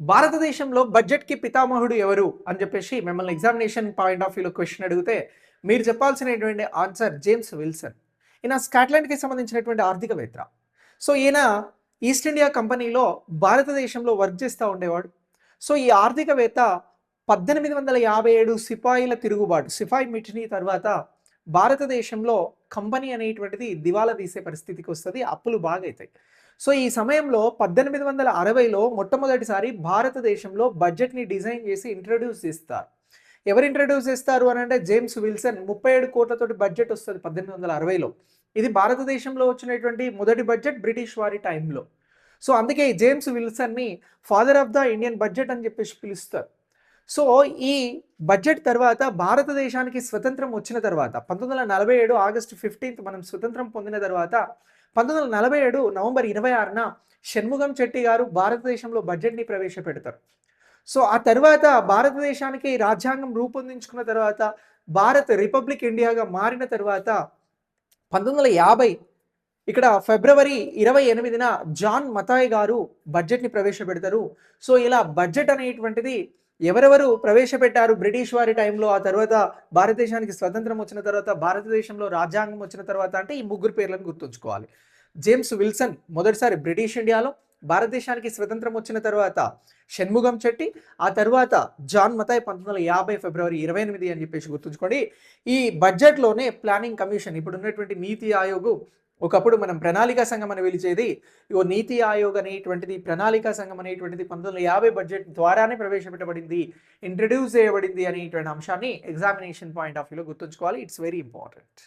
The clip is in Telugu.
భారతదేశంలో బడ్జెట్‌కి పితామహుడు ఎవరు? అని చెప్పేసి మిమ్మల్ని ఎగ్జామినేషన్ పాయింట్ ఆఫ్ వ్యూలో క్వెషన్ అడిగితే, మీరు చెప్పాల్సినటువంటి ఆన్సర్ జేమ్స్ విల్సన్. ఈయన స్కాట్లాండ్‌కి సంబంధించినటువంటి ఆర్థికవేత్త. సో, ఈయన ఈస్ట్ ఇండియా కంపెనీలో భారతదేశంలో వర్క్ చేస్తా ఉండేవాడు. సో, ఈ ఆర్థికవేత్త 1857 సిపాయిల తిరుగుబాటు, సిపాయి మిటినీ తర్వాత భారతదేశంలో కంపెనీ అనేటువంటిది దివాలా తీసే పరిస్థితికి వస్తది. అప్పులు బాగైతాయి. సో, ఈ సమయంలో 1860లో మొట్టమొదటిసారి భారతదేశంలో బడ్జెట్‌ని డిజైన్ చేసి ఇంట్రొడ్యూస్ చేస్తారు. ఎవరు ఇంట్రొడ్యూస్ చేస్తారు అనంటే జేమ్స్ విల్సన్. 37 కోట్లతోటి బడ్జెట్ వస్తది 1860లో. ఇది భారతదేశంలో వచ్చినటువంటి మొదటి బడ్జెట్ బ్రిటిష్ వారి టైంలో. సో, అందుకే జేమ్స్ విల్సన్‌ని father of the Indian budget అని చెప్పేసి పిలుస్తారు. సో, ఈ బడ్జెట్ తర్వాత భారతదేశానికి స్వతంత్రం వచ్చిన తర్వాత 1947 ఆగస్టు 15 మనం స్వతంత్రం పొందిన తర్వాత 1947 నవంబర్ 26న షణ్ముగం చెట్టి గారు భారతదేశంలో బడ్జెట్‌ని ప్రవేశపెడతారు. సో, ఆ తర్వాత భారతదేశానికి రాజ్యాంగం రూపొందించుకున్న తర్వాత భారత్ రిపబ్లిక్ ఇండియాగా మారిన తర్వాత 1950 ఇక్కడ ఫిబ్రవరి 28న జాన్ మతాయ్ గారు బడ్జెట్‌ని ప్రవేశపెడతారు. సో, ఇలా బడ్జెట్ అనేటువంటిది ఎవరెవరు ప్రవేశపెట్టారు బ్రిటిష్ వారి టైంలో, ఆ తర్వాత భారతదేశానికి స్వతంత్రం వచ్చిన తర్వాత, భారతదేశంలో రాజ్యాంగం వచ్చిన తర్వాత అంటే ఈ ముగ్గురు పేర్లను గుర్తుంచుకోవాలి. జేమ్స్ విల్సన్ మొదటిసారి బ్రిటిష్ ఇండియాలో, భారతదేశానికి స్వతంత్రం వచ్చిన తర్వాత షణ్ముగం చెట్టి, ఆ తర్వాత జాన్ మతాయ్ 1950 ఫిబ్రవరి 28 అని చెప్పేసి గుర్తుంచుకోండి. ఈ బడ్జెట్‌లోనే ప్లానింగ్ కమిషన్ ఇప్పుడు ఉన్నటువంటి నీతి ఆయోగ్, ఒకప్పుడు మనం ప్రణాళికా సంఘం అని పిలిచేది, నీతి ఆయోగ్ అనేటువంటిది, ప్రణాళికా సంఘం అనేటువంటిది 1950 బడ్జెట్ ద్వారానే ప్రవేశపెట్టబడింది, ఇంట్రడ్యూస్ చేయబడింది అనేటువంటి అంశాన్ని ఎగ్జామినేషన్ పాయింట్ ఆఫ్ వ్యూలో గుర్తుంచుకోవాలి. It's very important.